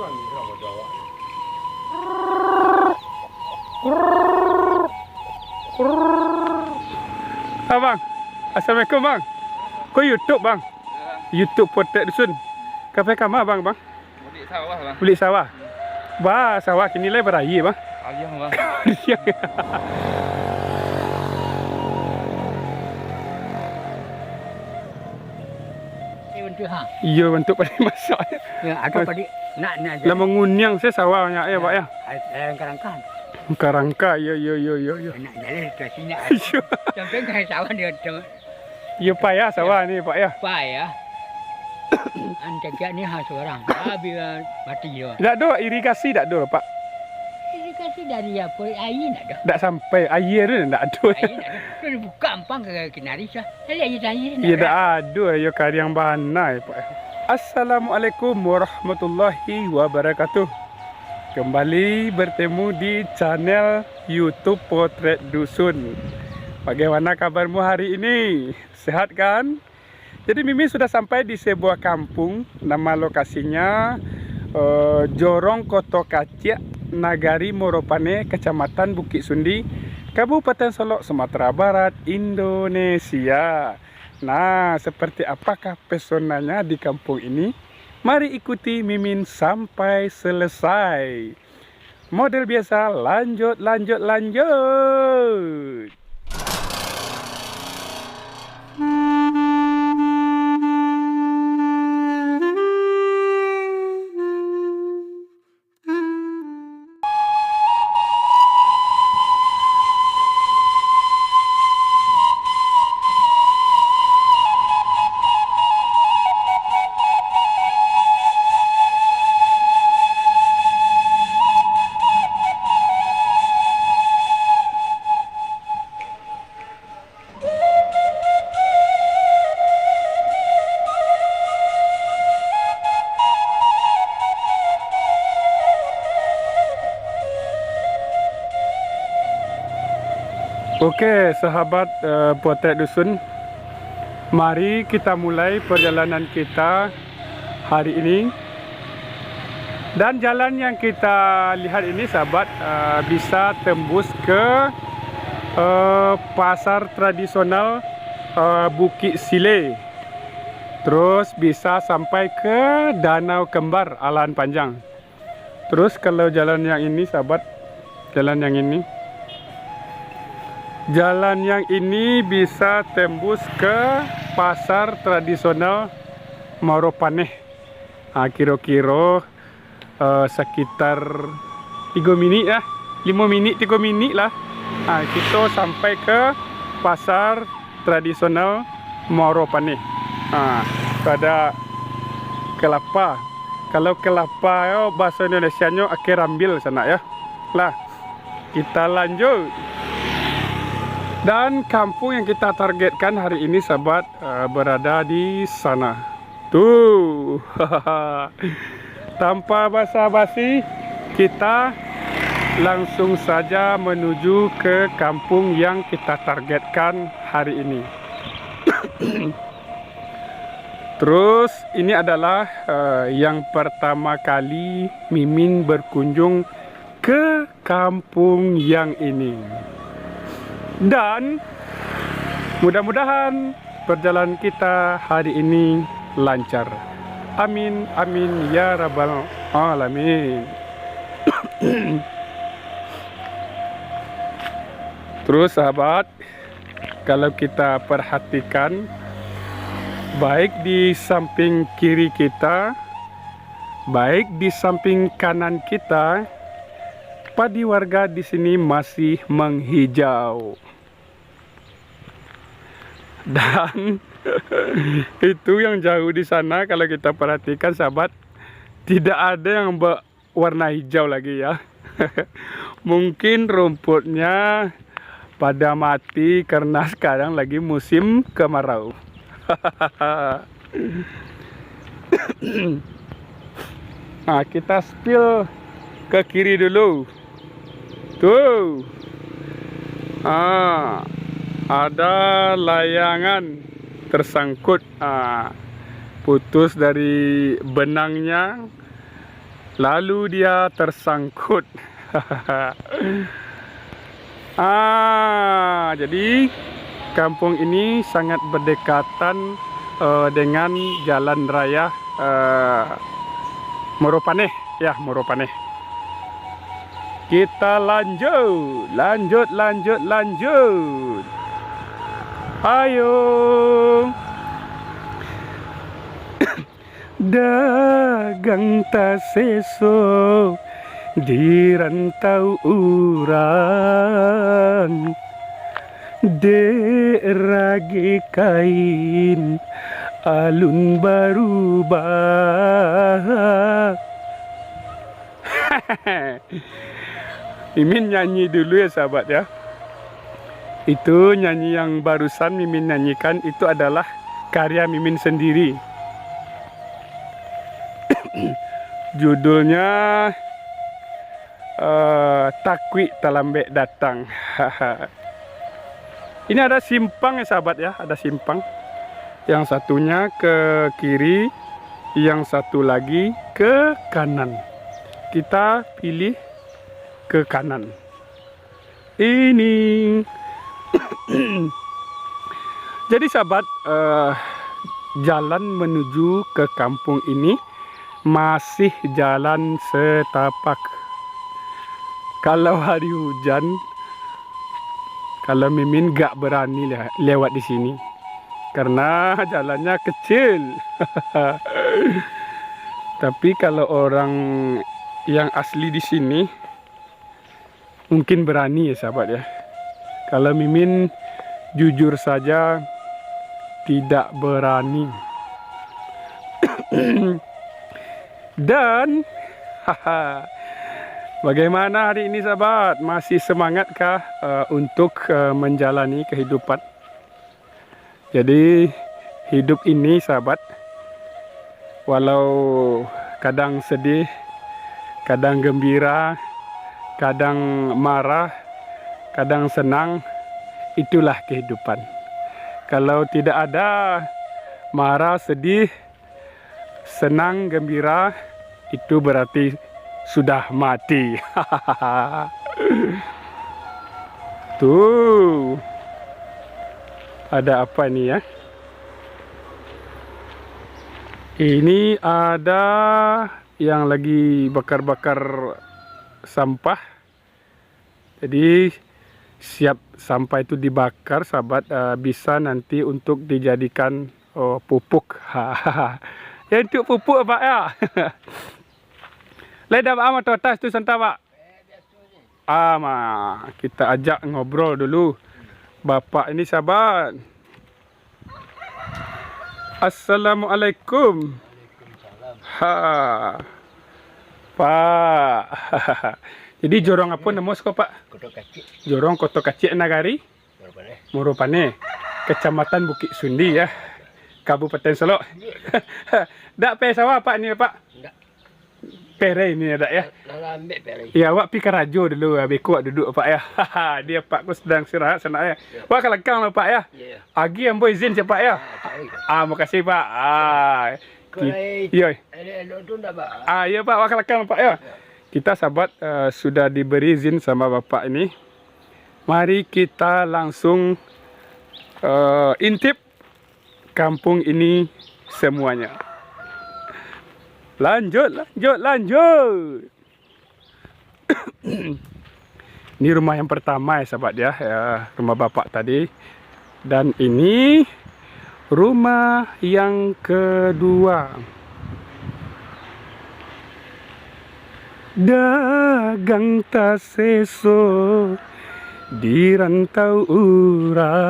Bang, assalamualaikum bang. Kau YouTube bang? YouTube Potret Dusun. Kafe kamar bang bang? Beli sawah bang. Beli sawah. Bah, sawah kini lah beraya bang. Ayam bang. Ini bentuk ha. Iya bentuk pada masak. Ya, ada pada nak Lah mengunyang saya sawahnya ya pak ya. Ada kerangkan. Karangka, ya. Nak jalan ke sini. Sampai ke sawah dia tu. Ya payah sawah ni pak ya. Apa ya? Anjak ni ha seorang. Habis mati dia. Tak ada irigasi tak ada pak. Ini kasih dari apa? Air nak dah. Tak sampai air tu tak ada. Air nak dah. Tu buka ampang ke kenari sah. Hari air tanya. Ya tak ada ya kariang banai pak. Assalamualaikum warahmatullahi wabarakatuh. Kembali bertemu di channel YouTube Potret Dusun. Bagaimana kabarmu hari ini? Sehat kan? Jadi Mimi sudah sampai di sebuah kampung. Nama lokasinya Jorong Koto Kaciak, Nagari Moropane, Kecamatan Bukit Sundi, Kabupaten Solok, Sumatera Barat, Indonesia. Nah, seperti apakah pesonanya di kampung ini? Mari ikuti Mimin sampai selesai. Model biasa, lanjut. Oke, sahabat Potret Dusun, mari kita mulai perjalanan kita hari ini. Dan jalan yang kita lihat ini, sahabat, bisa tembus ke pasar tradisional Bukit Sile. Terus bisa sampai ke Danau Kembar Alaan Panjang. Terus kalau jalan yang ini, sahabat, jalan yang ini bisa tembus ke pasar tradisional Moropane. Kira-kira sekitar 3 minit lah, 5 minit, 3 minit lah. Kita sampai ke pasar tradisional Moropane. Ada kelapa. Kalau kelapa yo bahasa Indonesianya akhir ambil sana ya. Lah, kita lanjut. Dan kampung yang kita targetkan hari ini, sahabat, berada di sana. Tuh, tanpa basa-basi, kita langsung saja menuju ke kampung yang kita targetkan hari ini. Terus, ini adalah yang pertama kali Mimin berkunjung ke kampung yang ini. Dan mudah-mudahan perjalanan kita hari ini lancar. Amin, amin ya rabbal alamin. Terus sahabat, kalau kita perhatikan, baik di samping kiri kita, baik di samping kanan kita, padi warga di sini masih menghijau. Dan itu yang jauh di sana, kalau kita perhatikan sahabat, tidak ada yang berwarna hijau lagi ya. Mungkin rumputnya pada mati karena sekarang lagi musim kemarau. Nah, kita spill ke kiri dulu. Tuh. Ada layangan tersangkut, putus dari benangnya, lalu dia tersangkut. Jadi kampung ini sangat berdekatan dengan jalan raya Moropaneh ya, Moropaneh. Kita lanjut. Ayo. Dagang taseso di rantau urang, deragi kain alun berubah. Mimin nyanyi dulu ya sahabat ya. Itu nyanyi yang barusan Mimin nyanyikan itu adalah karya Mimin sendiri. Judulnya Takwi Talambek Datang. Ini ada simpang ya sahabat ya, ada simpang. Yang satunya ke kiri, yang satu lagi ke kanan. Kita pilih ke kanan. Ini. Jadi sahabat, jalan menuju ke kampung ini masih jalan setapak. Kalau hari hujan, kalau Mimin gak berani lewat di sini karena jalannya kecil. Tapi kalau orang yang asli di sini mungkin berani ya sahabat ya. Kalau Mimin jujur saja tidak berani. Dan bagaimana hari ini sahabat? Masih semangatkah untuk menjalani kehidupan? Jadi hidup ini sahabat, walau kadang sedih, kadang gembira, kadang marah, kadang senang, itulah kehidupan. Kalau tidak ada marah, sedih, senang, gembira, itu berarti sudah mati. Tuh. Ada apa ini ya? Ini ada yang lagi bakar-bakar sampah. Jadi siap sampah itu dibakar sahabat, bisa nanti untuk dijadikan pupuk. Ya untuk pupuk Pak ya. Leda Pak ama totas tu santa Pak. Kita ajak ngobrol dulu. Bapak ini sahabat. Assalamualaikum. Pak. Jadi jorong apa nama kau Pak? Koto kacik. Jorong Koto Kacik Nagari, Moropaneh, Kecamatan Bukit Sundi ya, Kabupaten Solok. Dak pe sawah Pak ni Pak? Enggak. Pere ini ada ya. Lambe pere. Ya, awak pi karajo dulu, beku duduk Pak ya. Dia Pak ku sedang istirahat sana ya. Wak kelekang lah Pak ya. Ya. Agi ambo izin siapa ya? Makasih Pak. Iya. Ada tu ndak Pak? Ya Pak, wak kelekang Pak ya. Kita sahabat sudah diberi izin sama Bapak ini. Mari kita langsung intip kampung ini semuanya. Lanjut. Ini rumah yang pertama ya sahabat ya, rumah Bapak tadi. Dan ini rumah yang kedua. Dagang taseso di rantau urang,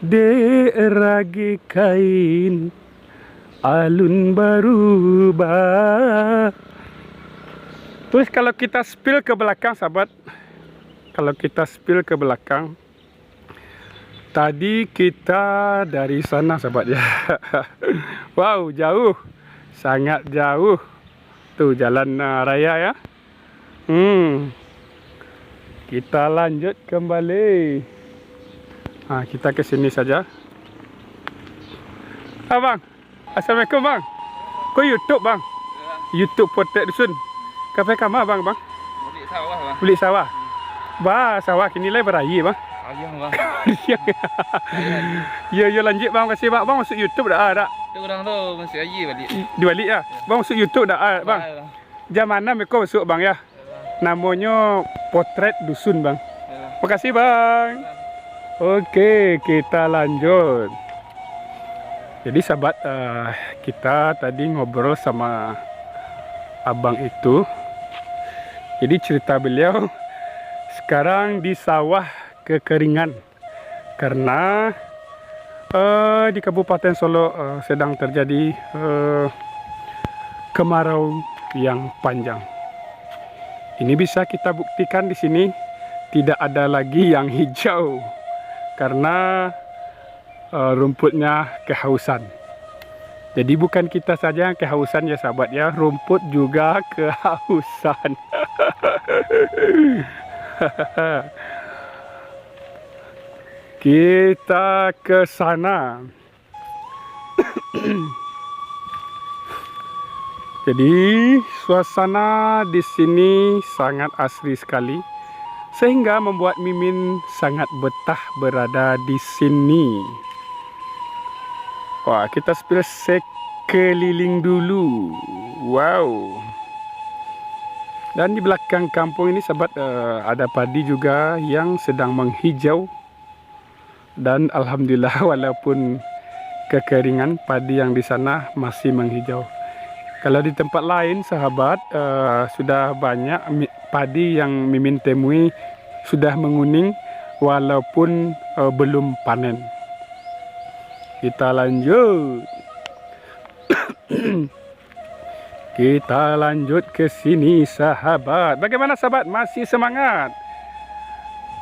deragi kain alun berubah. Terus kalau kita spill ke belakang sahabat, tadi kita dari sana sahabat ya. Wow, jauh, sangat jauh. Tuh jalan raya ya. Kita lanjut kembali. Kita ke sini saja. Bang, assalamualaikum bang. Kau YouTube bang? YouTube Potret Dusun. Kafe kama bang? Beli sawah bang. Beli sawah. Bah, sawah kini lah beraya bang. Ayam bang. Ya lanjut bang, kasih bang. Bang masuk YouTube dah tak? Tu orang tu masih aji balik. Dibalik ya. Bang masuk YouTube dah bang. Jam mana mereka masuk bang ya? Namanya Potret Dusun bang. Makasih bang. Oke, kita lanjut. Jadi sahabat, kita tadi ngobrol sama abang itu. Jadi cerita beliau sekarang di sawah kekeringan karena di Kabupaten Solo sedang terjadi kemarau yang panjang. Ini bisa kita buktikan di sini tidak ada lagi yang hijau karena rumputnya kehausan. Jadi bukan kita saja yang kehausan ya sahabat ya, rumput juga kehausan. Kita ke sana. Jadi suasana di sini sangat asri sekali sehingga membuat Mimin sangat betah berada di sini. Wah, kita spill sekeliling dulu. Wow. Dan di belakang kampung ini sahabat ada padi juga yang sedang menghijau. Dan alhamdulillah walaupun kekeringan, padi yang di sana masih menghijau. Kalau di tempat lain sahabat sudah banyak padi yang Mimin temui sudah menguning walaupun belum panen. Kita lanjut. Kita lanjut ke sini sahabat. Bagaimana sahabat? Masih semangat?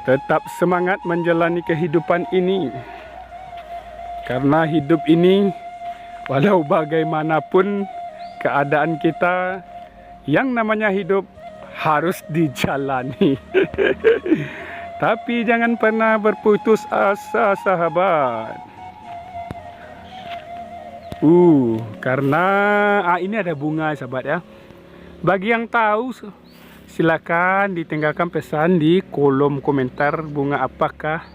Tetap semangat menjalani kehidupan ini. Karena hidup ini walau bagaimanapun keadaan kita, yang namanya hidup harus dijalani. Tapi jangan pernah berputus asa sahabat. Karena ini ada bunga sahabat ya. Bagi yang tahu silakan ditinggalkan pesan di kolom komentar bunga apakah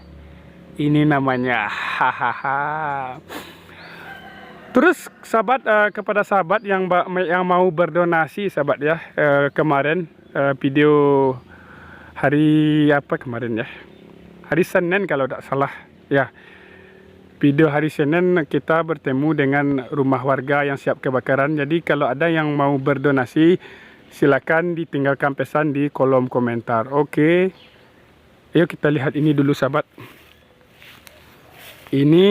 ini namanya. Hahaha. Terus sahabat kepada sahabat yang mau berdonasi sahabat ya, kemarin video hari apa kemarin ya? Hari Senin kalau tidak salah ya. Video hari Senin kita bertemu dengan rumah warga yang siap kebakaran. Jadi kalau ada yang mau berdonasi silakan ditinggalkan pesan di kolom komentar. Oke. Ayo kita lihat ini dulu sahabat. Ini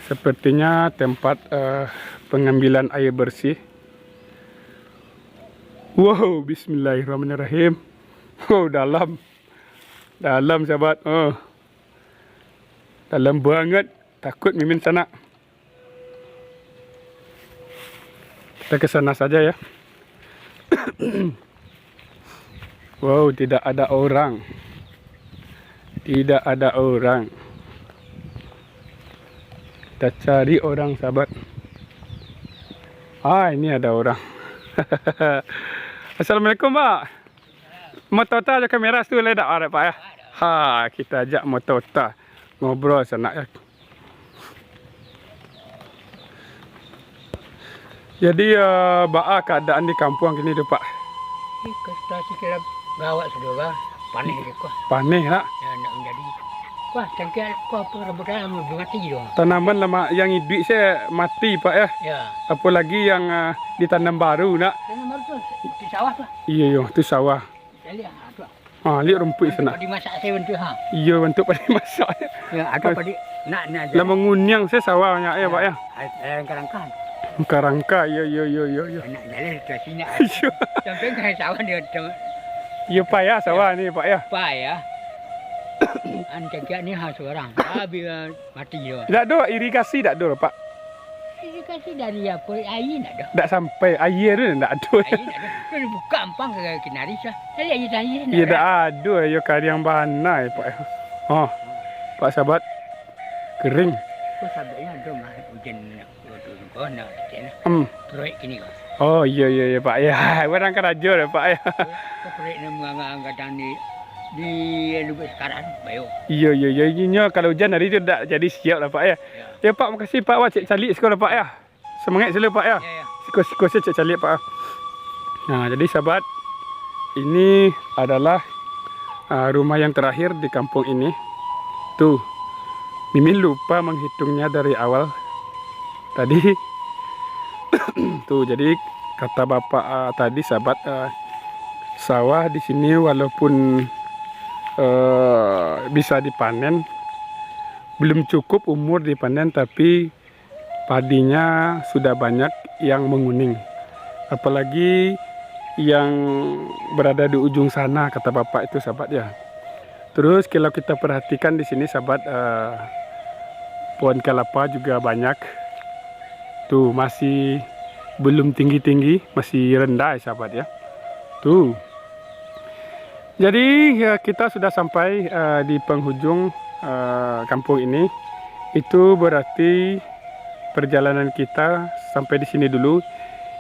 sepertinya tempat pengambilan air bersih. Wow, bismillahirrahmanirrahim. Oh, dalam sahabat. Oh, dalam banget. Takut Mimin sana. Kita ke sana saja ya. Wow, tidak ada orang. Tidak ada orang. Kita cari orang sahabat. Ini ada orang. Assalamualaikum Pak. Motor ta ada kamera tu ledak ada Pak ya. Kita ajak motor ta ngobrol sana ya. Jadi baa keadaan di kampung gini tu Pak. Kita sikit gawat sudah bah. Panih kau. Panih nak. Ya nak menjadi. Wah, cangkir kau apa rebutan mati doang. Tanaman lama yang hidup saya mati Pak ya. Ya. Apalagi yang ditanam baru nak. Tanam baru tu di sawah tu. Iya tu sawah. Lihat tu. Lihat rumput sana. Padi masak saya bentuk Iya bentuk padi masak. Ya, ada padi nak aja. Lah mengunyang saya sawahnya ya Pak ya. Kerangkan. Karangka yo. Nak jalan ke sini. Sampai ke sawah dia Iya Pak ya sawah ni Pak ya. Pak ya. Cangkir ni seorang. Habis mati dia. Tak ada irigasi tak ada Pak. Irigasi dari apa? Air nak ada. Tak sampai air tu tak ada. Air nak ada. Tu buka ampang ke kinari sah. Tadi air tanya. Ya tak ada yo kariang banai Pak. Pak sahabat kering. Aku sabdanya ada mah hujan turun kau nak cina. Proyek kini kau. Oh iya Pak ya. Orang kerajo ya Pak ya. Kau proyek nama angkatan di Lubuk sekarang, bayo. Iya. Kalau hujan hari itu tak jadi siap lah Pak ya. Ya Pak, makasih Pak. Wah, cek calik sekolah Pak ya. Semangat selalu Pak ya. Ya. Siko saya cek calik Pak. Nah, jadi sahabat, ini adalah rumah yang terakhir di kampung ini. Tuh, Mimin lupa menghitungnya dari awal. Tadi, tuh jadi kata bapak tadi sahabat, sawah di sini walaupun bisa dipanen, belum cukup umur dipanen, tapi padinya sudah banyak yang menguning. Apalagi yang berada di ujung sana, kata bapak itu sahabat ya. Terus kalau kita perhatikan di sini sahabat, pohon kelapa juga banyak. Tuh masih belum tinggi-tinggi, masih rendah ya sahabat ya. Tuh. Jadi ya, kita sudah sampai di penghujung kampung ini. Itu berarti perjalanan kita sampai di sini dulu.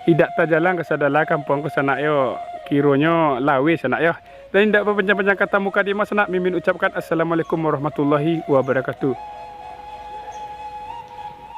Tidak tak jalan ke sadala kampung ke sana yo. Kironyo lawe sana yo. Dan tidak berpanjang-panjang kata muka di mas nak, Mimin ucapkan assalamualaikum warahmatullahi wabarakatuh.